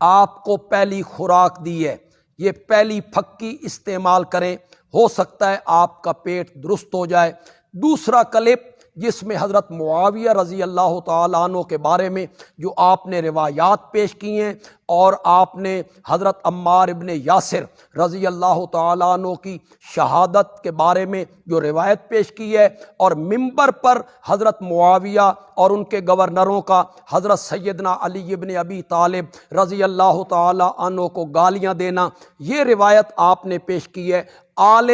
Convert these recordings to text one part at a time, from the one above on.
آپ کو پہلی خوراک دی ہے، یہ پہلی پھکی استعمال کریں، ہو سکتا ہے آپ کا پیٹ درست ہو جائے۔ دوسرا کلپ جس میں حضرت معاویہ رضی اللہ تعالیٰ عنہ کے بارے میں جو آپ نے روایات پیش کی ہیں، اور آپ نے حضرت عمار ابن یاسر رضی اللہ تعالیٰ عنہ کی شہادت کے بارے میں جو روایت پیش کی ہے، اور ممبر پر حضرت معاویہ اور ان کے گورنروں کا حضرت سیدنا علی ابن ابی طالب رضی اللہ تعالیٰ عنہ کو گالیاں دینا، یہ روایت آپ نے پیش کی ہے۔ آل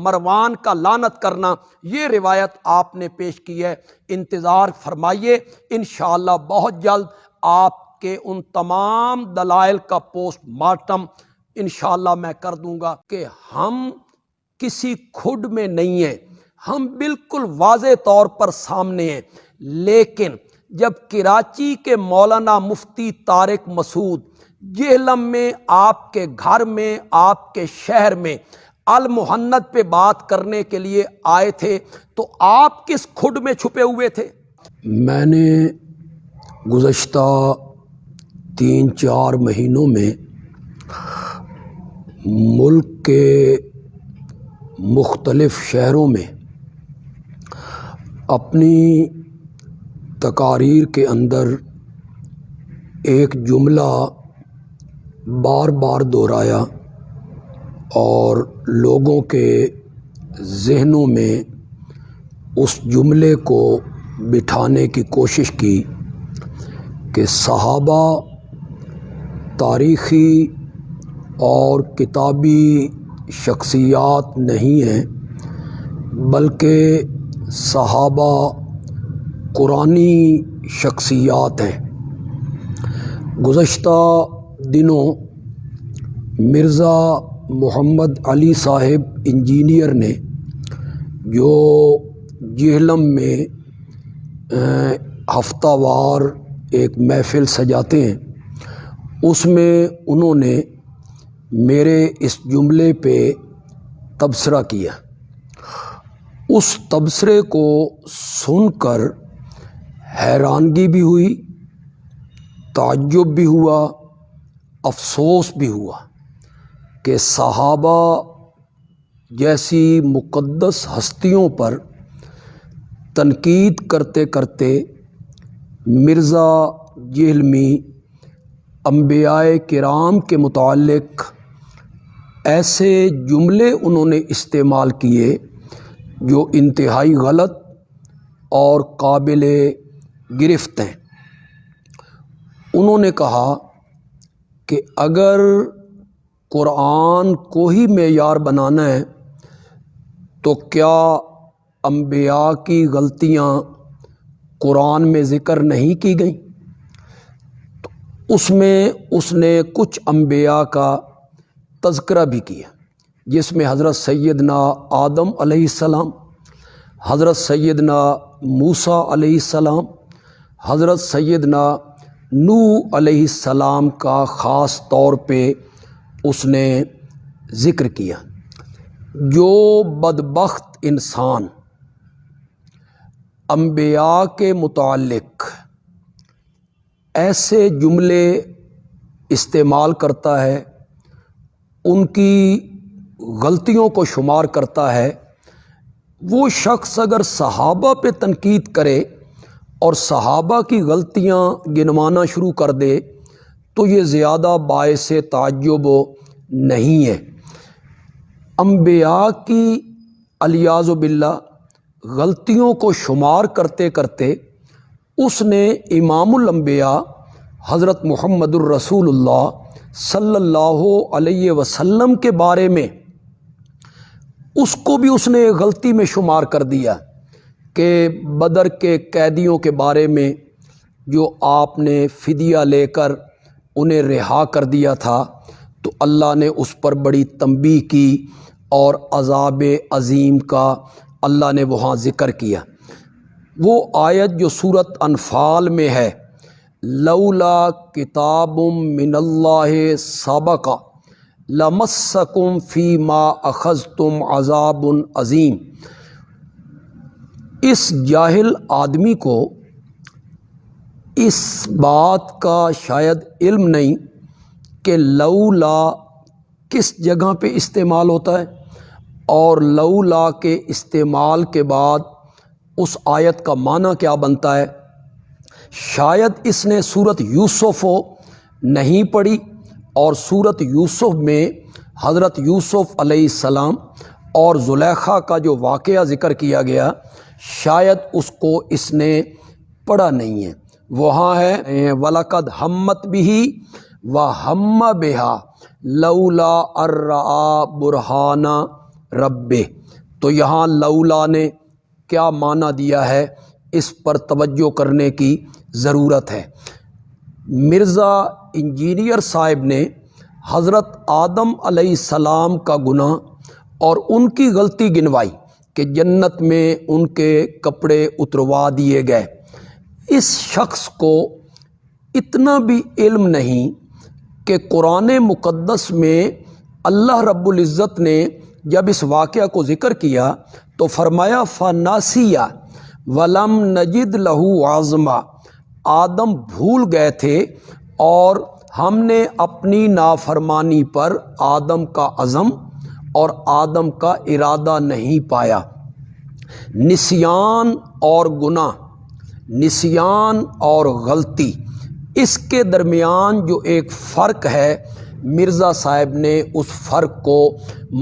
مروان کا لعنت کرنا، یہ روایت آپ نے پیش کی ہے۔ انتظار فرمائیے، انشاءاللہ بہت جلد آپ کے ان تمام دلائل کا پوسٹ مارٹم انشاءاللہ میں کر دوں گا کہ ہم کسی کھڈ میں نہیں ہیں، ہم بالکل واضح طور پر سامنے ہیں۔ لیکن جب کراچی کے مولانا مفتی طارق مسعود جہلم میں آپ کے گھر میں، آپ کے شہر میں المحنت پہ بات کرنے کے لیے آئے تھے تو آپ کس کھڈ میں چھپے ہوئے تھے؟ میں نے گزشتہ 3-4 مہینوں میں ملک کے مختلف شہروں میں اپنی تقاریر کے اندر ایک جملہ بار بار دہرایا اور لوگوں کے ذہنوں میں اس جملے کو بٹھانے کی کوشش کی کہ صحابہ تاریخی اور کتابی شخصیات نہیں ہیں، بلکہ صحابہ قرآنی شخصیات ہیں۔ گزشتہ دنوں مرزا محمد علی صاحب انجینئر نے جو جہلم میں ہفتہ وار ایک محفل سجاتے ہیں، اس میں انہوں نے میرے اس جملے پہ تبصرہ کیا۔ اس تبصرے کو سن کر حیرانگی بھی ہوئی، تعجب بھی ہوا، افسوس بھی ہوا کہ صحابہ جیسی مقدس ہستیوں پر تنقید کرتے کرتے مرزا جہلمی انبیاء کرام کے متعلق ایسے جملے انہوں نے استعمال کیے جو انتہائی غلط اور قابل گرفت ہیں۔ انہوں نے کہا کہ اگر قرآن کو ہی معیار بنانا ہے تو کیا انبیاء کی غلطیاں قرآن میں ذکر نہیں کی گئیں؟ تو اس میں اس نے کچھ انبیاء کا تذکرہ بھی کیا، جس میں حضرت سیدنا آدم علیہ السلام، حضرت سیدنا موسیٰ علیہ السلام، حضرت سیدنا نوح علیہ السلام کا خاص طور پہ اس نے ذکر کیا۔ جو بدبخت انسان انبیاء کے متعلق ایسے جملے استعمال کرتا ہے، ان کی غلطیوں کو شمار کرتا ہے، وہ شخص اگر صحابہ پہ تنقید کرے اور صحابہ کی غلطیاں گنوانا شروع کر دے تو یہ زیادہ باعث تعجب نہیں ہے۔ انبیاء کی علیاذ باللہ غلطیوں کو شمار کرتے کرتے اس نے امام الانبیاء حضرت محمد الرسول اللہ صلی اللہ علیہ وسلم کے بارے میں اس کو بھی اس نے غلطی میں شمار کر دیا کہ بدر کے قیدیوں کے بارے میں جو آپ نے فدیہ لے کر انہیں رہا کر دیا تھا تو اللہ نے اس پر بڑی تنبیہ کی اور عذاب عظیم کا اللہ نے وہاں ذکر کیا۔ وہ آیت جو سورۃ انفال میں ہے، لولا کتاب من اللہ سبق لمسکم فیما اخذتم عذاب عظیم، اس جاہل آدمی کو اس بات کا شاید علم نہیں کہ لولا کس جگہ پہ استعمال ہوتا ہے اور لولا کے استعمال کے بعد اس آیت کا معنی کیا بنتا ہے۔ شاید اس نے سورۃ یوسف نہیں پڑھی اور سورۃ یوسف میں حضرت یوسف علیہ السلام اور زلیخا کا جو واقعہ ذکر کیا گیا شاید اس کو اس نے پڑھا نہیں ہے۔ وہاں ہے وَلَقَدْ ہَمَّتْ بِهِ وَهَمَّ بِهَا لَوْلَا أَن رَّأَىٰ بُرْهَانَ رَبِّهِ، تو یہاں لولا نے کیا معنی دیا ہے اس پر توجہ کرنے کی ضرورت ہے۔ مرزا انجینئر صاحب نے حضرت آدم علیہ السلام کا گناہ اور ان کی غلطی گنوائی کہ جنت میں ان کے کپڑے اتروا دیے گئے۔ اس شخص کو اتنا بھی علم نہیں کہ قرآن مقدس میں اللہ رب العزت نے جب اس واقعہ کو ذکر کیا تو فرمایا فَنَاسِيَ وَلَمْ نَجِدْ لَهُ عَزْمًا، آدم بھول گئے تھے اور ہم نے اپنی نافرمانی پر آدم کا عزم اور آدم کا ارادہ نہیں پایا۔ نسیان اور گناہ، نسیان اور غلطی، اس کے درمیان جو ایک فرق ہے مرزا صاحب نے اس فرق کو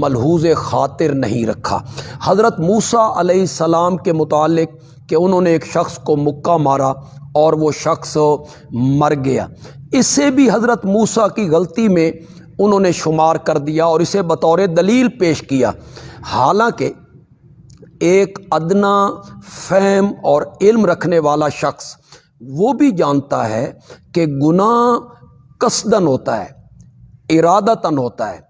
ملحوظ خاطر نہیں رکھا۔ حضرت موسیٰ علیہ السلام کے متعلق کہ انہوں نے ایک شخص کو مکہ مارا اور وہ شخص مر گیا، اسے بھی حضرت موسیٰ کی غلطی میں انہوں نے شمار کر دیا اور اسے بطور دلیل پیش کیا، حالانکہ ایک ادنا فہم اور علم رکھنے والا شخص وہ بھی جانتا ہے کہ گناہ قصدن ہوتا ہے، ارادتاً ہوتا ہے۔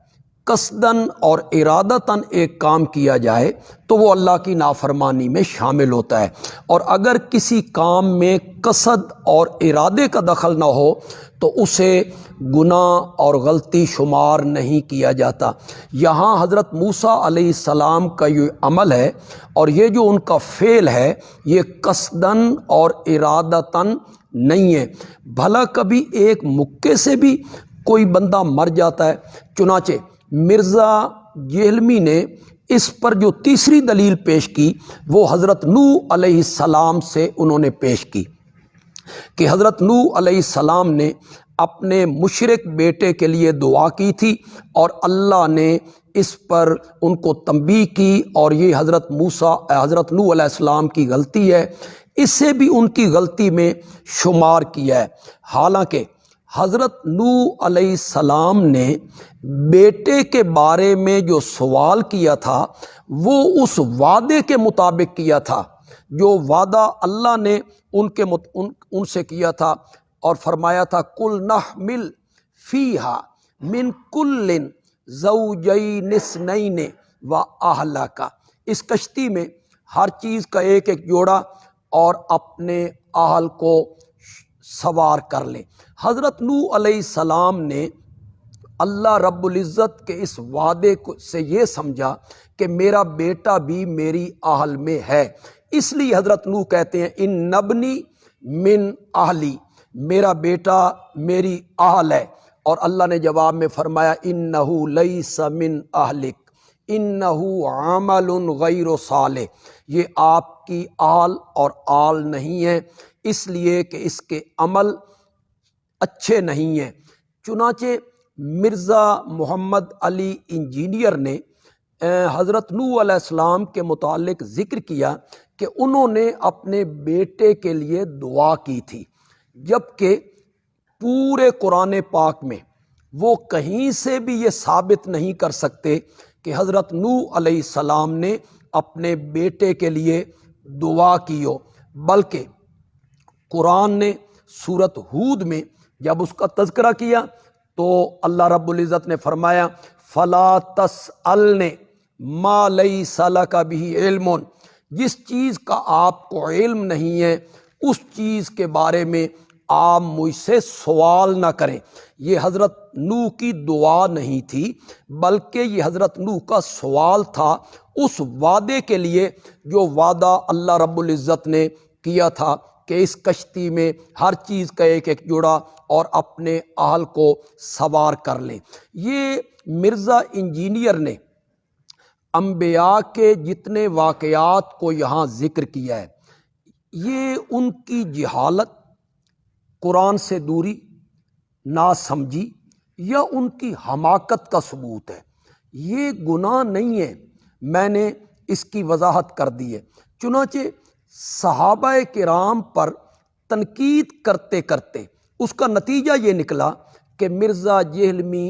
قصدن اور ارادتاً ایک کام کیا جائے تو وہ اللہ کی نافرمانی میں شامل ہوتا ہے، اور اگر کسی کام میں قصد اور ارادے کا دخل نہ ہو تو اسے گناہ اور غلطی شمار نہیں کیا جاتا۔ یہاں حضرت موسیٰ علیہ السلام کا یہ عمل ہے اور یہ جو ان کا فعل ہے یہ قصدن اور ارادتاً نہیں ہے۔ بھلا کبھی ایک مکے سے بھی کوئی بندہ مر جاتا ہے؟ چنانچہ مرزا جہلمی نے اس پر جو تیسری دلیل پیش کی وہ حضرت نوح علیہ السلام سے انہوں نے پیش کی کہ حضرت نوح علیہ السلام نے اپنے مشرک بیٹے کے لیے دعا کی تھی اور اللہ نے اس پر ان کو تنبیہ کی، اور یہ حضرت نوح علیہ السلام کی غلطی ہے، اسے بھی ان کی غلطی میں شمار کیا ہے۔ حالانکہ حضرت نوح علیہ السلام نے بیٹے کے بارے میں جو سوال کیا تھا وہ اس وعدے کے مطابق کیا تھا جو وعدہ اللہ نے ان سے کیا تھا، اور فرمایا تھا کل نحمل فیہا من کل زوجین اثنین و اہلک، اس کشتی میں ہر چیز کا ایک ایک جوڑا اور اپنے اہل کو سوار کر لیں۔ حضرت نوح علیہ السلام نے اللہ رب العزت کے اس وعدے سے یہ سمجھا کہ میرا بیٹا بھی میری اہل میں ہے، اس لیے حضرت نوح کہتے ہیں ان نبنی من اہلی، میرا بیٹا میری اہل ہے، اور اللہ نے جواب میں فرمایا انہ لیس من اہلک انہ عمل غیر صالح، یہ آپ کی اہل اور آل نہیں ہے، اس لیے کہ اس کے عمل اچھے نہیں ہیں۔ چنانچہ مرزا محمد علی انجینئر نے حضرت نوح علیہ السلام کے متعلق ذکر کیا کہ انہوں نے اپنے بیٹے کے لیے دعا کی تھی، جبکہ پورے قرآن پاک میں وہ کہیں سے بھی یہ ثابت نہیں کر سکتے کہ حضرت نوح علیہ السلام نے اپنے بیٹے کے لیے دعا کی ہو، بلکہ قرآن نے سورۃ ہود میں جب اس کا تذکرہ کیا تو اللہ رب العزت نے فرمایا فَلَا تَسْأَلْنِ مَا لَيْسَ لَكَ بِهِ عِلْمٌ، جس چیز کا آپ کو علم نہیں ہے اس چیز کے بارے میں آپ مجھ سے سوال نہ کریں۔ یہ حضرت نوح کی دعا نہیں تھی بلکہ یہ حضرت نوح کا سوال تھا اس وعدے کے لیے جو وعدہ اللہ رب العزت نے کیا تھا کہ اس کشتی میں ہر چیز کا ایک ایک جوڑا اور اپنے اہل کو سوار کر لیں۔ یہ مرزا انجینئر نے انبیاء کے جتنے واقعات کو یہاں ذکر کیا ہے، یہ ان کی جہالت، قرآن سے دوری، ناسمجھی یا ان کی حماقت کا ثبوت ہے۔ یہ گناہ نہیں ہے، میں نے اس کی وضاحت کر دی ہے۔ چنانچہ صحابہ کرام پر تنقید کرتے کرتے اس کا نتیجہ یہ نکلا کہ مرزا جہلمی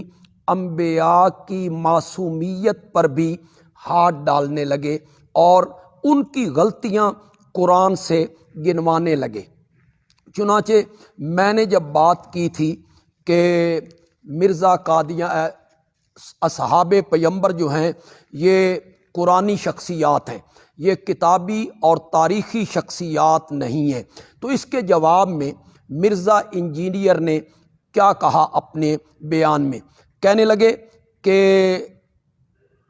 انبیاء کی معصومیت پر بھی ہاتھ ڈالنے لگے اور ان کی غلطیاں قرآن سے گنوانے لگے۔ چنانچہ میں نے جب بات کی تھی کہ مرزا قادیان اصحاب پیمبر جو ہیں یہ قرآنی شخصیات ہیں، یہ کتابی اور تاریخی شخصیات نہیں ہیں، تو اس کے جواب میں مرزا انجینئر نے کیا کہا اپنے بیان میں؟ کہنے لگے کہ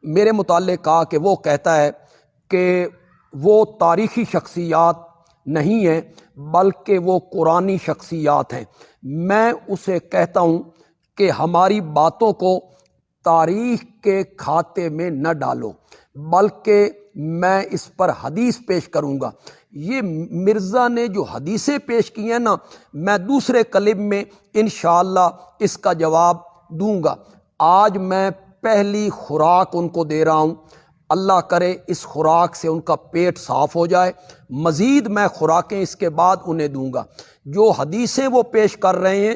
میرے متعلق کہا کہ وہ کہتا ہے کہ وہ تاریخی شخصیات نہیں ہیں بلکہ وہ قرآنی شخصیات ہیں۔ میں اسے کہتا ہوں کہ ہماری باتوں کو تاریخ کے کھاتے میں نہ ڈالو، بلکہ میں اس پر حدیث پیش کروں گا۔ یہ مرزا نے جو حدیثیں پیش کی ہیں نا، میں دوسرے کلپ میں انشاءاللہ اس کا جواب دوں گا۔ آج میں پہلی خوراک ان کو دے رہا ہوں، اللہ کرے اس خوراک سے ان کا پیٹ صاف ہو جائے، مزید میں خوراکیں اس کے بعد انہیں دوں گا۔ جو حدیثیں وہ پیش کر رہے ہیں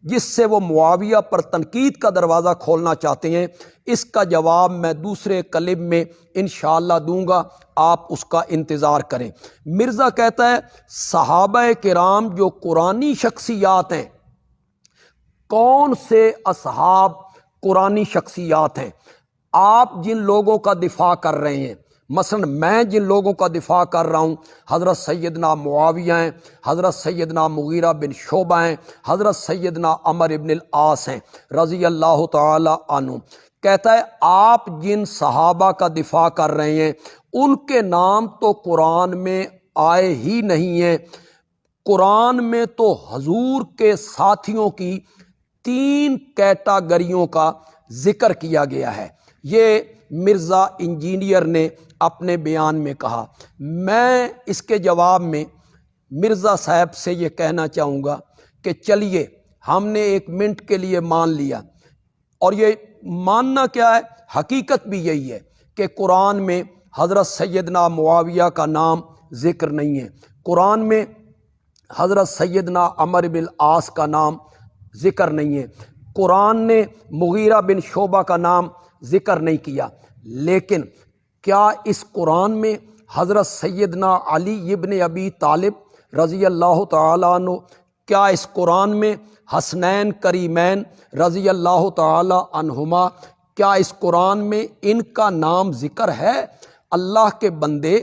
جس سے وہ معاویہ پر تنقید کا دروازہ کھولنا چاہتے ہیں، اس کا جواب میں دوسرے کلپ میں انشاءاللہ دوں گا، آپ اس کا انتظار کریں۔ مرزا کہتا ہے صحابہ کرام جو قرآنی شخصیات ہیں، کون سے اصحاب قرآنی شخصیات ہیں؟ آپ جن لوگوں کا دفاع کر رہے ہیں، مثلا میں جن لوگوں کا دفاع کر رہا ہوں، حضرت سیدنا معاویہ ہیں، حضرت سیدنا مغیرہ بن شعبہ ہیں، حضرت سیدنا عمر بن العاص ہیں رضی اللہ تعالی عنہ۔ کہتا ہے آپ جن صحابہ کا دفاع کر رہے ہیں ان کے نام تو قرآن میں آئے ہی نہیں ہیں۔ قرآن میں تو حضور کے ساتھیوں کی 3 کیٹاگریوں کا ذکر کیا گیا ہے۔ یہ مرزا انجینئر نے اپنے بیان میں کہا۔ میں اس کے جواب میں مرزا صاحب سے یہ کہنا چاہوں گا کہ چلیے ہم نے 1 منٹ کے لیے مان لیا، اور یہ ماننا کیا ہے، حقیقت بھی یہی ہے کہ قرآن میں حضرت سیدنا معاویہ کا نام ذکر نہیں ہے، قرآن میں حضرت سیدنا عمر بن العاص کا نام ذکر نہیں ہے، قرآن نے مغیرہ بن شعبہ کا نام ذکر نہیں کیا، لیکن کیا اس قرآن میں حضرت سیدنا علی ابن ابی طالب رضی اللہ تعالیٰ عنہ، کیا اس قرآن میں حسنین کریمین رضی اللہ تعالیٰ عنہما، کیا اس قرآن میں ان کا نام ذکر ہے؟ اللہ کے بندے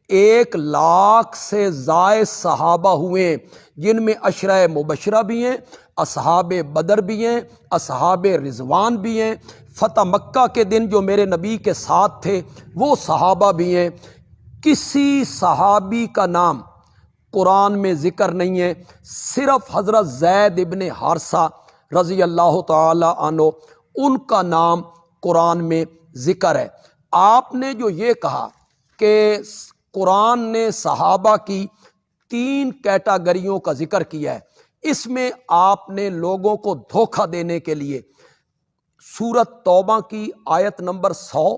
1 لاکھ سے زائد صحابہ ہوئے جن میں عشرہ مبشرہ بھی ہیں، اصحاب بدر بھی ہیں، اصحاب رضوان بھی ہیں، فتح مکہ کے دن جو میرے نبی کے ساتھ تھے وہ صحابہ بھی ہیں۔ کسی صحابی کا نام قرآن میں ذکر نہیں ہے، صرف حضرت زید ابن حارثہ رضی اللہ تعالی عنہ ان کا نام قرآن میں ذکر ہے۔ آپ نے جو یہ کہا کہ قرآن نے صحابہ کی 3 کیٹاگریوں کا ذکر کیا ہے، اس میں آپ نے لوگوں کو دھوکہ دینے کے لیے سورۃ توبہ کی آیت نمبر 100،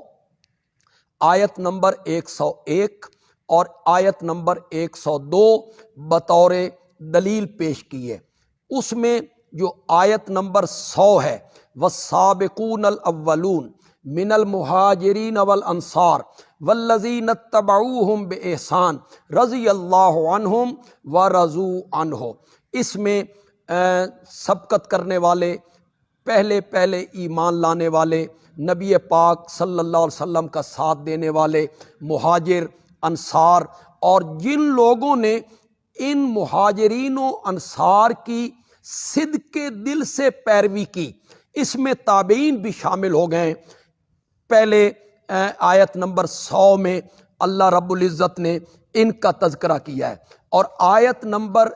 آیت نمبر 101 اور آیت نمبر 102 بطور دلیل پیش کی ہے۔ اس میں جو آیت نمبر 100 ہے، والسابقون الاولون من المہاجرین والانصار والذین اتبعوہم بإحسان رضی اللہ عنہم ورضوا عنہ، اس میں سبقت کرنے والے، پہلے ایمان لانے والے، نبی پاک صلی اللہ علیہ وسلم کا ساتھ دینے والے مہاجر، انصار، اور جن لوگوں نے ان مہاجرین و انصار کی صدق دل سے پیروی کی، اس میں تابعین بھی شامل ہو گئے۔ پہلے آیت نمبر 100 میں اللہ رب العزت نے ان کا تذکرہ کیا ہے۔ اور آیت نمبر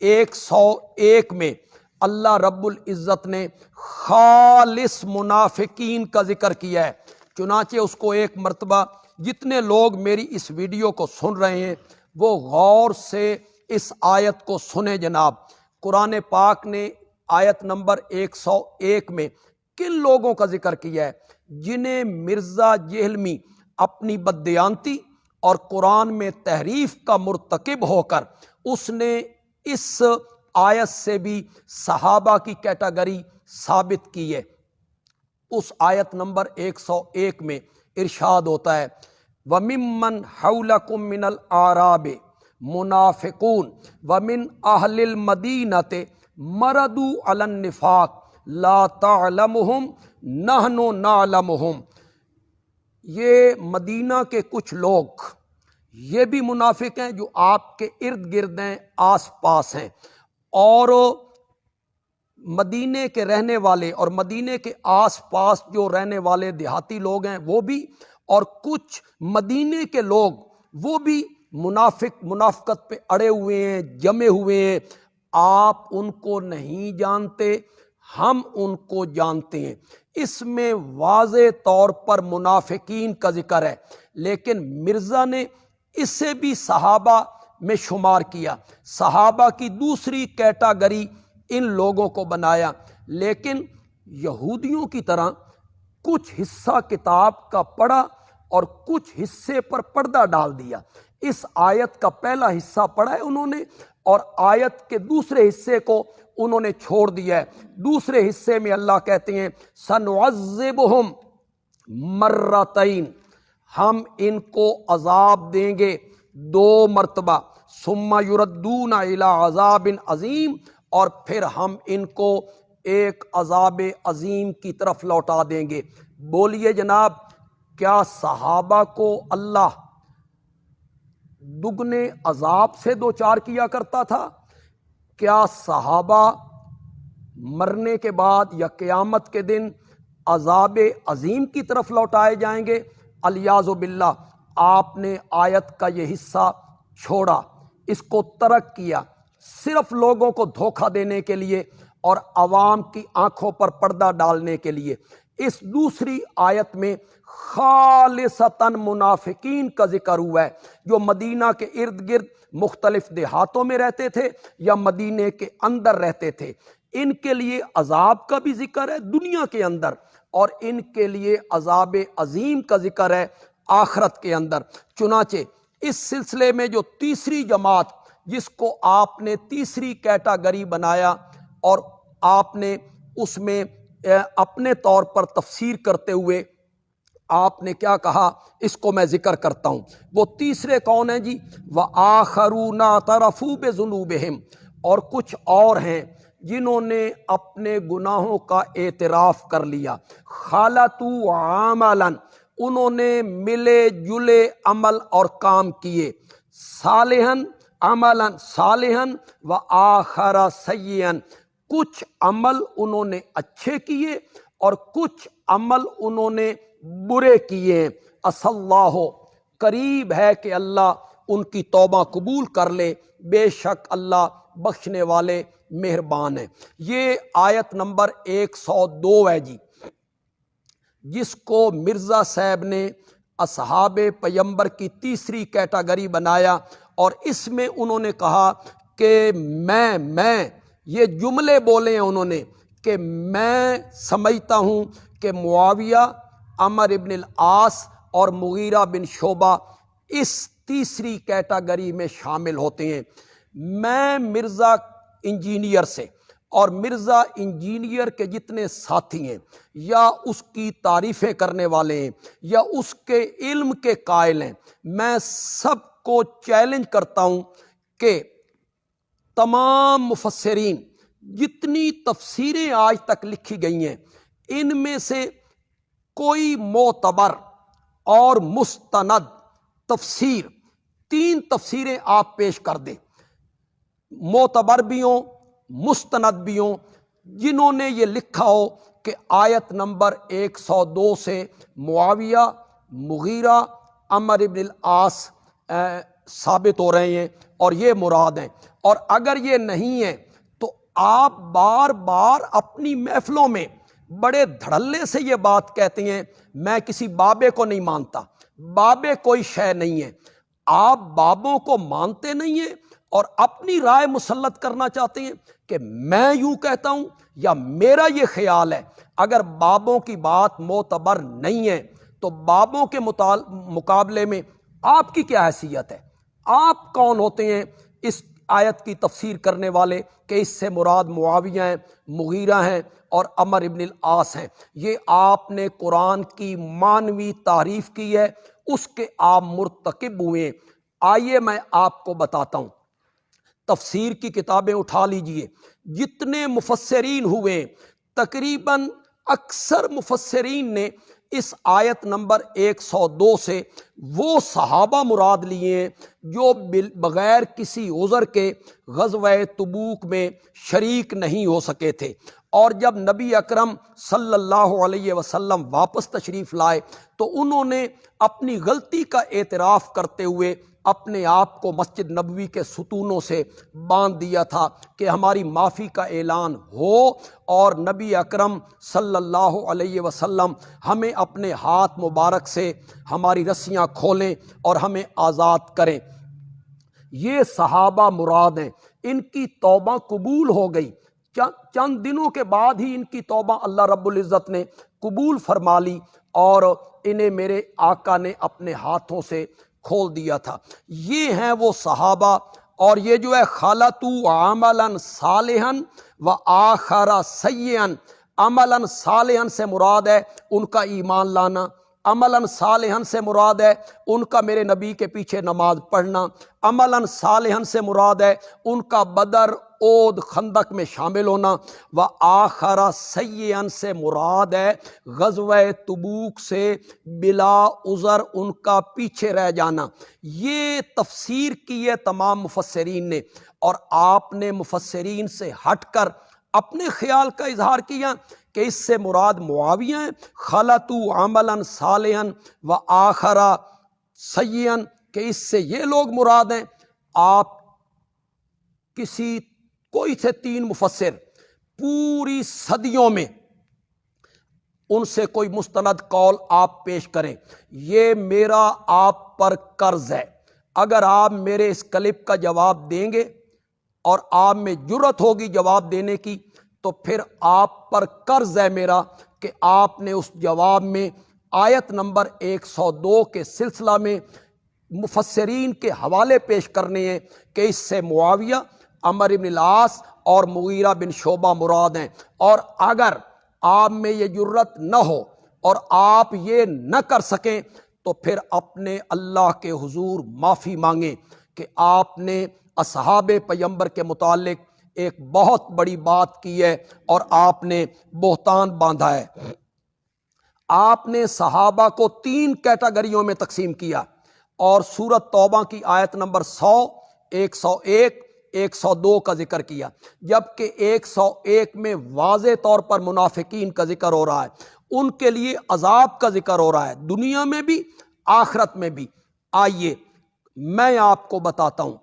101 میں اللہ رب العزت نے خالص منافقین کا ذکر کیا ہے۔ چنانچہ اس کو ایک مرتبہ جتنے لوگ میری اس ویڈیو کو سن رہے ہیں وہ غور سے اس آیت کو سنیں جناب۔ قرآن پاک نے آیت نمبر 101 میں کن لوگوں کا ذکر کیا ہے؟ جنہیں مرزا جہلمی اپنی بددیانتی اور قرآن میں تحریف کا مرتکب ہو کر اس نے اس آیت سے بھی صحابہ کی کیٹیگری ثابت کی ہے۔ اس آیت نمبر 101 میں ارشاد ہوتا ہے وَمِمَّنْ حَوْلَكُمْ مِنَ الْأَعْرَابِ مُنَافِقُونَ وَمِنْ أَهْلِ الْمَدِينَةِ مَرَدُوا عَلَى النِّفَاقِ لَا تَعْلَمُهُمْ نَحْنُ نَعْلَمُهُمْ۔ یہ مدینہ کے کچھ لوگ یہ بھی منافق ہیں جو آپ کے ارد گرد ہیں، آس پاس ہیں، اور مدینے کے رہنے والے اور مدینے کے آس پاس جو رہنے والے دیہاتی لوگ ہیں وہ بھی، اور کچھ مدینے کے لوگ وہ بھی منافقت پہ اڑے ہوئے ہیں، جمے ہوئے ہیں۔ آپ ان کو نہیں جانتے، ہم ان کو جانتے ہیں۔ اس میں واضح طور پر منافقین کا ذکر ہے، لیکن مرزا نے اسے بھی صحابہ میں شمار کیا، صحابہ کی دوسری کیٹیگری ان لوگوں کو بنایا، لیکن یہودیوں کی طرح کچھ حصہ کتاب کا پڑھا اور کچھ حصے پر پردہ ڈال دیا۔ اس آیت کا پہلا حصہ پڑھا ہے انہوں نے، اور آیت کے دوسرے حصے کو انہوں نے چھوڑ دیا ہے۔ دوسرے حصے میں اللہ کہتے ہیں سنعذبہم مرتین، ہم ان کو عذاب دیں گے 2 مرتبہ، ثم یردون الی عذاب عظیم، اور پھر ہم ان کو ایک عذاب عظیم کی طرف لوٹا دیں گے۔ بولیے جناب، کیا صحابہ کو اللہ دگنے عذاب سے دوچار کیا کرتا تھا؟ کیا صحابہ مرنے کے بعد یا قیامت کے دن عذاب عظیم کی طرف لوٹائے جائیں گے؟ الیاذ باللہ، آپ نے آیت کا یہ حصہ چھوڑا، اس کو ترک کیا، صرف لوگوں کو دھوکہ دینے کے لیے اور عوام کی آنکھوں پر پردہ ڈالنے کے لیے۔ اس دوسری آیت میں خالصتاً منافقین کا ذکر ہوا ہے جو مدینہ کے ارد گرد مختلف دیہاتوں میں رہتے تھے یا مدینے کے اندر رہتے تھے۔ ان کے لیے عذاب کا بھی ذکر ہے دنیا کے اندر، اور ان کے لیے عذاب عظیم کا ذکر ہے آخرت کے اندر۔ چنانچہ اس سلسلے میں جو تیسری جماعت جس کو آپ نے تیسری کیٹیگری بنایا اور آپ نے اس میں اپنے طور پر تفسیر کرتے ہوئے آپ نے کیا کہا، اس کو میں ذکر کرتا ہوں۔ وہ تیسرے کون ہیں جی؟ وَآخَرُونَ اعْتَرَفُوا بِذُنُوبِهِمْ، اور کچھ اور ہیں جنہوں نے اپنے گناہوں کا اعتراف کر لیا۔ خَلَطُوا عَمَلًا، انہوں نے ملے جلے عمل اور کام کیے، صالحاً عملاً صالحاً وآخر سیئاً، کچھ عمل انہوں نے اچھے کیے اور کچھ عمل انہوں نے برے کیے۔ عسى اللہ، قریب ہے کہ اللہ ان کی توبہ قبول کر لے، بے شک اللہ بخشنے والے مہربان ہیں۔ یہ آیت نمبر 102 ہے جی، جس کو مرزا صاحب نے اصحاب پیغمبر کی تیسری کیٹیگری بنایا، اور اس میں انہوں نے کہا کہ میں یہ جملے بولے ہیں انہوں نے کہ میں سمجھتا ہوں کہ معاویہ، عمر ابن العاص اور مغیرہ بن شعبہ اس تیسری کیٹیگری میں شامل ہوتے ہیں۔ میں مرزا انجینئر سے اور مرزا انجینئر کے جتنے ساتھی ہیں یا اس کی تعریفیں کرنے والے ہیں یا اس کے علم کے قائل ہیں، میں سب کو چیلنج کرتا ہوں کہ تمام مفسرین جتنی تفسیریں آج تک لکھی گئی ہیں ان میں سے کوئی معتبر اور مستند تفسیر 3 تفسیریں آپ پیش کر دیں، معتبر بھی ہوں مستند بھی ہوں، جنہوں نے یہ لکھا ہو کہ آیت نمبر 102 سے معاویہ، مغیرہ، عمر ابن العاص ثابت ہو رہے ہیں اور یہ مراد ہیں۔ اور اگر یہ نہیں ہے تو آپ بار بار اپنی محفلوں میں بڑے دھڑلے سے یہ بات کہتے ہیں میں کسی بابے کو نہیں مانتا، بابے کوئی شے نہیں ہے۔ آپ بابوں کو مانتے نہیں ہیں اور اپنی رائے مسلط کرنا چاہتے ہیں کہ میں یوں کہتا ہوں یا میرا یہ خیال ہے۔ اگر بابوں کی بات معتبر نہیں ہے تو بابوں کے مقابلے میں آپ کی کیا حیثیت ہے؟ آپ کون ہوتے ہیں اس آیت کی تفسیر کرنے والے کہ اس سے مراد معاویہ ہیں، مغیرہ ہیں اور عمر ابن العاص ہیں؟ یہ آپ نے قرآن کی معنوی تعریف کی ہے، اس کے آپ مرتکب ہوئے۔ آئیے میں آپ کو بتاتا ہوں، تفسیر کی کتابیں اٹھا لیجئے، جتنے مفسرین ہوئے تقریباً اکثر مفسرین نے اس آیت نمبر 102 سے وہ صحابہ مراد لیے ہیں جو بغیر کسی عذر کے غزوہ تبوک میں شریک نہیں ہو سکے تھے، اور جب نبی اکرم صلی اللہ علیہ وسلم واپس تشریف لائے تو انہوں نے اپنی غلطی کا اعتراف کرتے ہوئے اپنے آپ کو مسجد نبوی کے ستونوں سے باندھ دیا تھا کہ ہماری معافی کا اعلان ہو اور نبی اکرم صلی اللہ علیہ وسلم ہمیں اپنے ہاتھ مبارک سے ہماری رسیاں کھولیں اور ہمیں آزاد کریں۔ یہ صحابہ مراد ہیں، ان کی توبہ قبول ہو گئی، چند دنوں کے بعد ہی ان کی توبہ اللہ رب العزت نے قبول فرما لی اور انہیں میرے آقا نے اپنے ہاتھوں سے کھول دیا تھا۔ یہ ہیں وہ صحابہ۔ اور یہ جو ہے خلطوا عملا صالحا و آخر سیئا، عملا صالحا سے مراد ہے ان کا ایمان لانا، عملا صالحا سے مراد ہے ان کا میرے نبی کے پیچھے نماز پڑھنا، عملا صالحا سے مراد ہے ان کا بدر، اود، خندق میں شامل ہونا، و آخر سیئا سے مراد ہے غزوہ تبوک سے بلا عذر ان کا پیچھے رہ جانا۔ یہ تفسیر کی ہے تمام مفسرین نے، اور آپ نے مفسرین سے ہٹ کر اپنے خیال کا اظہار کیا کہ اس سے مراد معاویہ ہیں، خلطوا عملا صالحا و آخر سیئا، کہ اس سے یہ لوگ مراد ہیں۔ آپ کوئی سے 3 مفسر پوری صدیوں میں ان سے کوئی مستند قول آپ پیش کریں، یہ میرا آپ پر قرض ہے۔ اگر آپ میرے اس کلپ کا جواب دیں گے اور آپ میں جرأت ہوگی جواب دینے کی تو پھر آپ پر قرض ہے میرا کہ آپ نے اس جواب میں آیت نمبر 102 کے سلسلہ میں مفسرین کے حوالے پیش کرنے ہیں کہ اس سے معاویہ، عمر بن العاص اور مغیرہ بن شعبہ مراد ہیں۔ اور اگر آپ میں یہ جرأت نہ ہو اور آپ یہ نہ کر سکیں تو پھر اپنے اللہ کے حضور معافی مانگیں کہ آپ نے اصحاب پیغمبر کے متعلق ایک بہت بڑی بات کی ہے اور آپ نے بہتان باندھا ہے۔ آپ نے صحابہ کو 3 کیٹیگریوں میں تقسیم کیا اور سورۃ توبہ کی آیت نمبر 100، 101، 102 کا ذکر کیا، جبکہ 101 میں واضح طور پر منافقین کا ذکر ہو رہا ہے، ان کے لیے عذاب کا ذکر ہو رہا ہے، دنیا میں بھی آخرت میں بھی۔ آئیے میں آپ کو بتاتا ہوں،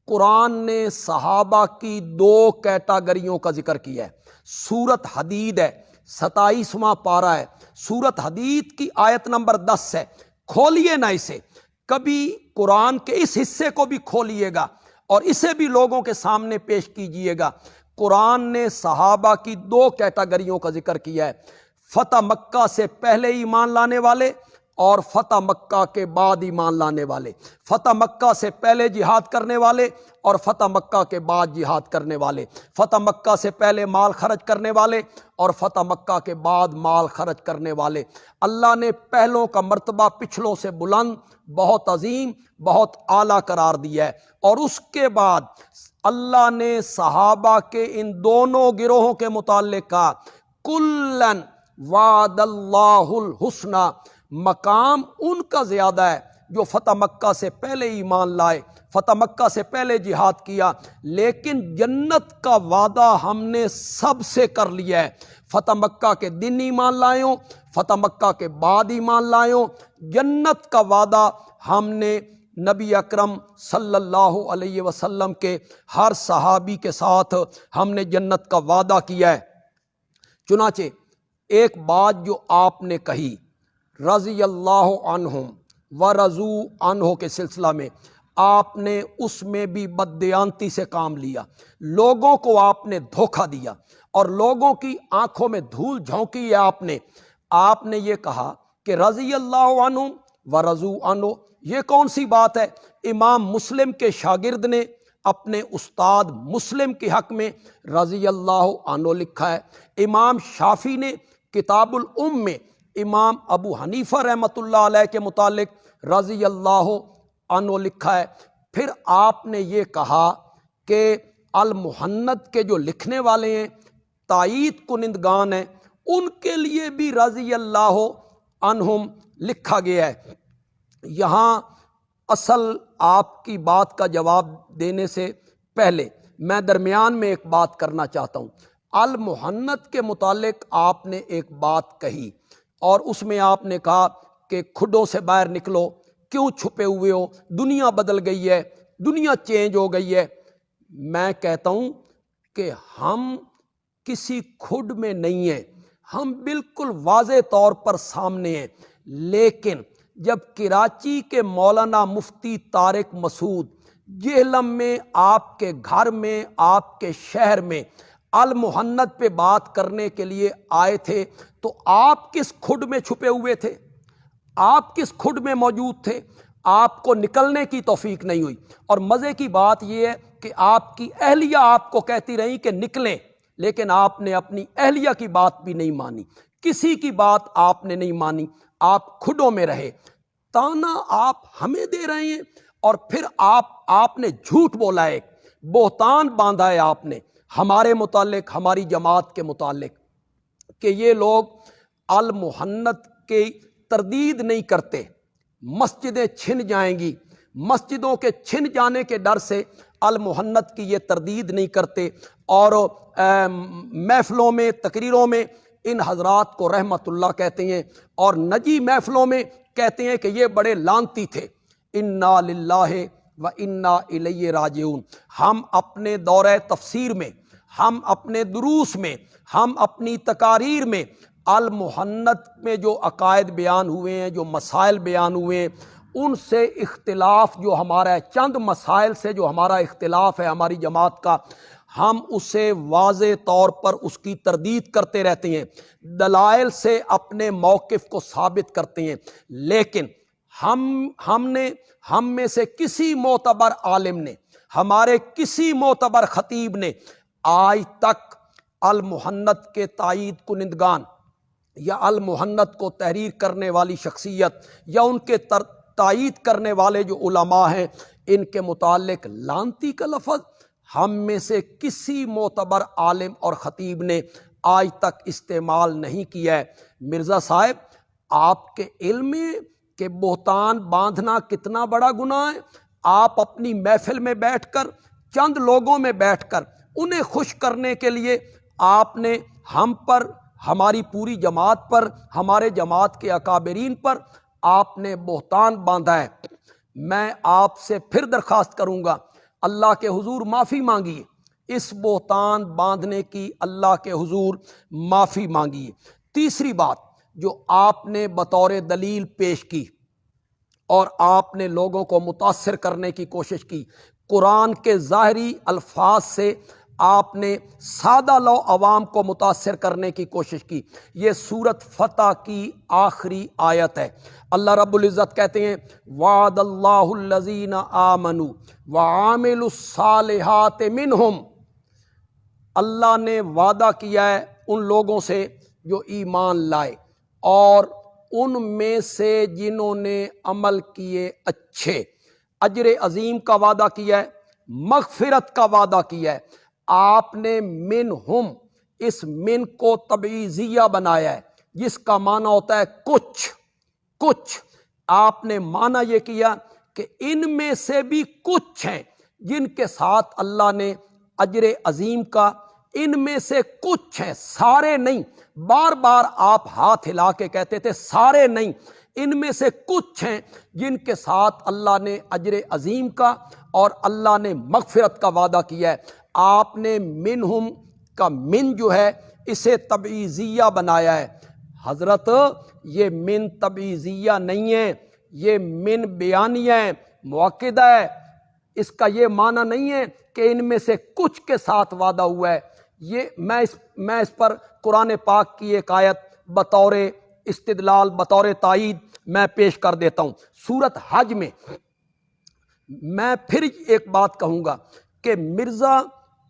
قرآن نے صحابہ کی 2 کیٹیگریوں کا ذکر کیا ہے۔ سورۃ حدید ہے، 27واں پارہ ہے، سورۃ حدید کی آیت نمبر 10 ہے۔ کھولیے نہ اسے، کبھی قرآن کے اس حصے کو بھی کھولیے گا اور اسے بھی لوگوں کے سامنے پیش کیجئے گا۔ قرآن نے صحابہ کی 2 کیٹیگریوں کا ذکر کیا ہے، فتح مکہ سے پہلے ایمان لانے والے اور فتح مکہ کے بعد ایمان لانے والے، فتح مکہ سے پہلے جہاد کرنے والے اور فتح مکہ کے بعد جہاد کرنے والے، فتح مکہ سے پہلے مال خرچ کرنے والے اور فتح مکہ کے بعد مال خرچ کرنے والے۔ اللہ نے پہلوں کا مرتبہ پچھلوں سے بلند، بہت عظیم، بہت اعلیٰ قرار دیا ہے، اور اس کے بعد اللہ نے صحابہ کے ان دونوں گروہوں کے متعلق کہا کلن وعد اللہ الحسنی، مقام ان کا زیادہ ہے جو فتح مکہ سے پہلے ایمان لائے، فتح مکہ سے پہلے جہاد کیا، لیکن جنت کا وعدہ ہم نے سب سے کر لیا ہے، فتح مکہ کے دن ایمان لائے ہوں، فتح مکہ کے بعد ایمان لائے ہوں، جنت کا وعدہ ہم نے نبی اکرم صلی اللہ علیہ وسلم کے ہر صحابی کے ساتھ ہم نے جنت کا وعدہ کیا ہے۔ چنانچہ ایک بات جو آپ نے کہی رضی اللہ عنہم ورضوا عنہ کے سلسلہ میں، آپ نے اس میں بھی بددیانتی سے کام لیا، لوگوں کو آپ نے دھوکہ دیا اور لوگوں کی آنکھوں میں دھول جھونکی ہے۔ آپ نے یہ کہا کہ رضی اللہ عنہم ورضوا عنہ، یہ کون سی بات ہے؟ امام مسلم کے شاگرد نے اپنے استاد مسلم کے حق میں رضی اللہ عنہ لکھا ہے، امام شافعی نے کتاب الام میں امام ابو حنیفہ رحمۃ اللہ علیہ کے متعلق رضی اللہ عنہ لکھا ہے۔ پھر آپ نے یہ کہا کہ المحنت کے جو لکھنے والے ہیں، تائید کنندگان ہیں، ان کے لیے بھی رضی اللہ عنہم لکھا گیا ہے۔ یہاں اصل آپ کی بات کا جواب دینے سے پہلے میں درمیان میں ایک بات کرنا چاہتا ہوں۔ المحنت کے متعلق آپ نے ایک بات کہی اور اس میں آپ نے کہا کہ کھڈوں سے باہر نکلو، کیوں چھپے ہوئے ہو، دنیا بدل گئی ہے، دنیا چینج ہو گئی ہے۔ میں کہتا ہوں کہ ہم کسی کھڈ میں نہیں ہیں، ہم بالکل واضح طور پر سامنے ہیں۔ لیکن جب کراچی کے مولانا مفتی طارق مسعود جہلم میں آپ کے گھر میں، آپ کے شہر میں المحنت پہ بات کرنے کے لیے آئے تھے تو آپ کس کھڈ میں چھپے ہوئے تھے؟ آپ کس کھڈ میں موجود تھے؟ آپ کو نکلنے کی توفیق نہیں ہوئی۔ اور مزے کی بات یہ ہے کہ آپ کی اہلیہ آپ کو کہتی رہی کہ نکلیں، لیکن آپ نے اپنی اہلیہ کی بات بھی نہیں مانی، کسی کی بات آپ نے نہیں مانی، آپ کھڈوں میں رہے۔ تانا آپ ہمیں دے رہے ہیں اور پھر آپ نے جھوٹ بولا ہے، بہتان باندھا ہے آپ نے ہمارے متعلق، ہماری جماعت کے متعلق، کہ یہ لوگ المحنت کی تردید نہیں کرتے، مسجدیں چھن جائیں گی، مسجدوں کے چھن جانے کے ڈر سے المحنت کی یہ تردید نہیں کرتے، اور محفلوں میں، تقریروں میں ان حضرات کو رحمت اللہ کہتے ہیں، اور نجی محفلوں میں کہتے ہیں کہ یہ بڑے لعنتی تھے۔ انا للہ و انا الیہ راجعون۔ ہم اپنے دورہ تفسیر میں، ہم اپنے دروس میں، ہم اپنی تقاریر میں المحنت میں جو عقائد بیان ہوئے ہیں، جو مسائل بیان ہوئے ہیں، ان سے اختلاف جو ہمارا ہے، چند مسائل سے جو ہمارا اختلاف ہے ہماری جماعت کا، ہم اسے واضح طور پر اس کی تردید کرتے رہتے ہیں، دلائل سے اپنے موقف کو ثابت کرتے ہیں۔ لیکن ہم میں سے کسی معتبر عالم نے، ہمارے کسی معتبر خطیب نے آج تک المحنت کے تائید کنندگان یا المحنت کو تحریر کرنے والی شخصیت یا ان کے تائید کرنے والے جو علماء ہیں، ان کے متعلق لعنتی کا لفظ ہم میں سے کسی معتبر عالم اور خطیب نے آج تک استعمال نہیں کیا ہے۔ مرزا صاحب، آپ کے علم میں کہ بہتان باندھنا کتنا بڑا گناہ ہے؟ آپ اپنی محفل میں بیٹھ کر، چند لوگوں میں بیٹھ کر انہیں خوش کرنے کے لیے آپ نے ہم پر، ہماری پوری جماعت پر، ہمارے جماعت کے اکابرین پر آپ نے بہتان باندھا ہے۔ میں آپ سے پھر درخواست کروں گا، اللہ کے حضور معافی مانگیے، اس بہتان باندھنے کی اللہ کے حضور معافی مانگیے۔ تیسری بات جو آپ نے بطور دلیل پیش کی اور آپ نے لوگوں کو متاثر کرنے کی کوشش کی، قرآن کے ظاہری الفاظ سے آپ نے سادہ لو عوام کو متاثر کرنے کی کوشش کی۔ یہ سورۃ فتح کی آخری آیت ہے۔ اللہ رب العزت کہتے ہیں وعد اللہ الذین آمنوا وعاملوا الصالحات منہم، اللہ نے وعدہ کیا ہے ان لوگوں سے جو ایمان لائے اور ان میں سے جنہوں نے عمل کیے اچھے، اجر عظیم کا وعدہ کیا ہے، مغفرت کا وعدہ کیا ہے۔ آپ نے منہم، اس من کو تبعیضیہ بنایا ہے جس کا معنی ہوتا ہے کچھ۔ آپ نے معنی یہ کیا کہ ان میں سے بھی کچھ ہیں جن کے ساتھ اللہ نے اجر عظیم کا، ان میں سے کچھ ہیں، سارے نہیں۔ بار بار آپ ہاتھ ہلا کے کہتے تھے سارے نہیں، ان میں سے کچھ ہیں جن کے ساتھ اللہ نے اجر عظیم کا اور اللہ نے مغفرت کا وعدہ کیا ہے۔ آپ نے منہم کا من جو ہے اسے تبعیضیہ بنایا ہے۔ حضرت یہ من تبعیضیہ نہیں ہے، یہ من بیانیہ ہے، مؤکدہ ہے۔ اس کا یہ معنی نہیں ہے کہ ان میں سے کچھ کے ساتھ وعدہ ہوا ہے۔ یہ میں اس پر قرآن پاک کی ایک آیت بطور استدلال، بطور تائید میں پیش کر دیتا ہوں۔ سورۃ حج میں پھر ایک بات کہوں گا کہ مرزا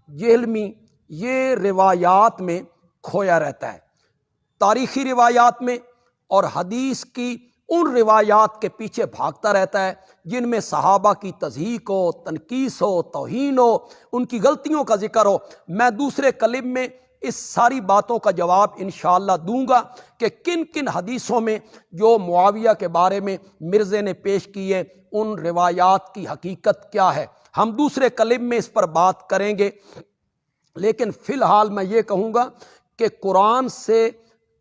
جہلمی یہ روایات میں کھویا رہتا ہے، تاریخی روایات میں، اور حدیث کی ان روایات کے پیچھے بھاگتا رہتا ہے جن میں صحابہ کی تضحیق ہو، تنقیص ہو، توہین ہو، ان کی غلطیوں کا ذکر ہو۔ میں دوسرے کلم میں اس ساری باتوں کا جواب انشاءاللہ دوں گا کہ کن کن حدیثوں میں جو معاویہ کے بارے میں مرزے نے پیش کی ہے ان روایات کی حقیقت کیا ہے، ہم دوسرے کلم میں اس پر بات کریں گے۔ لیکن فی الحال میں یہ کہوں گا کہ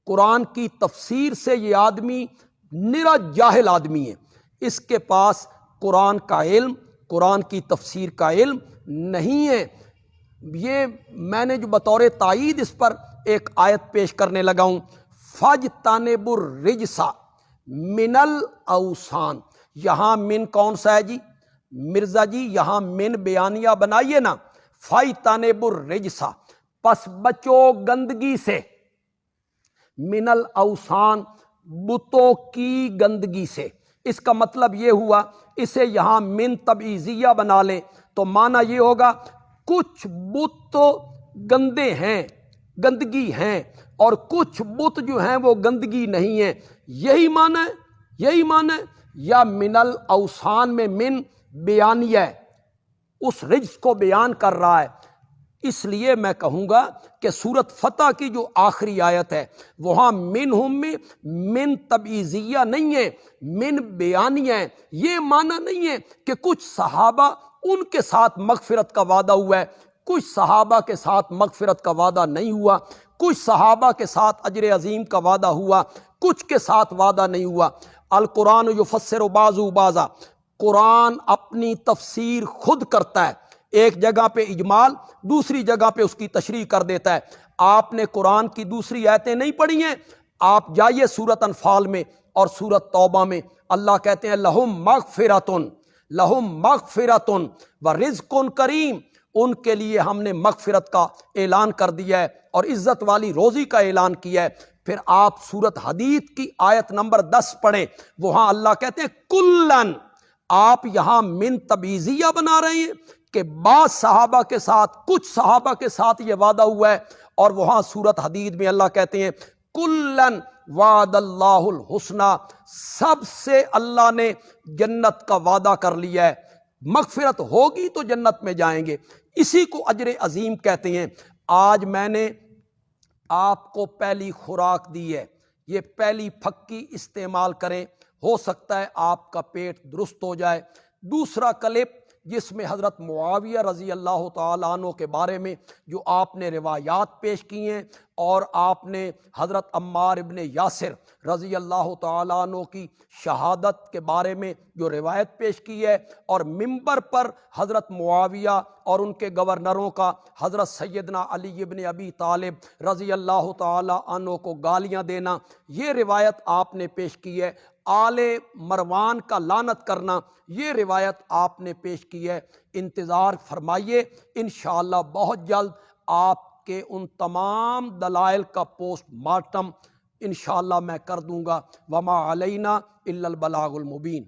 قرآن کی تفسیر سے یہ آدمی نرا جاہل آدمی ہے، اس کے پاس قرآن کا علم، قرآن کی تفسیر کا علم نہیں ہے۔ یہ میں نے جو بطور تائید اس پر ایک آیت پیش کرنے لگا ہوں، فَاجْتَنِبُوا الرِّجْسَ مِنَ الْأَوْثَانِ، یہاں من کون سا ہے جی؟ مرزا جی یہاں من بیانیہ بنائیے نا، فَاجْتَنِبُوا الرِّجْسَ، پس بچو گندگی سے، من الاوثان، بتوں کی گندگی سے۔ اس کا مطلب یہ ہوا اسے یہاں من تبعیضیہ بنا لیں تو معنی یہ ہوگا کچھ بت تو گندے ہیں، گندگی ہیں، اور کچھ بت جو ہیں وہ گندگی نہیں ہیں، یہی معنی ہے، یہی معنی ہے۔ یا من الاوثان میں من بیانیہ ہے، اس رجس کو بیان کر رہا ہے۔ اس لیے میں کہوں گا کہ سورۃ فتح کی جو آخری آیت ہے وہاں منہم میں من تبعیضیہ نہیں ہے، من بیانیہ ہے۔ یہ معنی نہیں ہے کہ کچھ صحابہ ان کے ساتھ مغفرت کا وعدہ ہوا ہے، کچھ صحابہ کے ساتھ مغفرت کا وعدہ نہیں ہوا، کچھ صحابہ کے ساتھ اجر عظیم کا وعدہ ہوا، کچھ کے ساتھ وعدہ نہیں ہوا۔ القرآن یفسر بعضہ بعضا، قرآن اپنی تفسیر خود کرتا ہے، ایک جگہ پہ اجمال، دوسری جگہ پہ اس کی تشریح کر دیتا ہے۔ آپ نے قرآن کی دوسری آیتیں نہیں پڑھی ہیں، آپ جائیے سورۃ انفال میں اور سورۃ توبہ میں، اللہ کہتے ہیں لہم مغفرۃ، لہم مغفرۃ ورزق کریم، ان کے لیے ہم نے مغفرت کا اعلان کر دیا ہے اور عزت والی روزی کا اعلان کیا ہے۔ پھر آپ سورۃ حدید کی آیت نمبر 10 پڑھیں، وہاں اللہ کہتے ہیں کلن، آپ یہاں من تبعیضیہ بنا رہے ہیں کہ بعض صحابہ کے ساتھ، کچھ صحابہ کے ساتھ یہ وعدہ ہوا ہے، اور وہاں سورۃ حدید میں اللہ کہتے ہیں کلن وعد اللہ الحسنی، سب سے اللہ نے جنت کا وعدہ کر لیا ہے، مغفرت ہوگی تو جنت میں جائیں گے، اسی کو اجر عظیم کہتے ہیں۔ آج میں نے آپ کو پہلی خوراک دی ہے، یہ پہلی پھکی استعمال کریں، ہو سکتا ہے آپ کا پیٹ درست ہو جائے۔ دوسرا کلپ جس میں حضرت معاویہ رضی اللہ تعالیٰ عنہ کے بارے میں جو آپ نے روایات پیش کی ہیں، اور آپ نے حضرت عمار ابن یاسر رضی اللہ تعالیٰ عنہ کی شہادت کے بارے میں جو روایت پیش کی ہے، اور منبر پر حضرت معاویہ اور ان کے گورنروں کا حضرت سیدنا علی ابن ابی طالب رضی اللہ تعالیٰ عنہ کو گالیاں دینا، یہ روایت آپ نے پیش کی ہے۔ آل مروان کا لعنت کرنا، یہ روایت آپ نے پیش کی ہے۔ انتظار فرمائیے، انشاءاللہ بہت جلد آپ کے ان تمام دلائل کا پوسٹ مارٹم انشاءاللہ میں کر دوں گا۔ وما علینا الا البلاغ المبین۔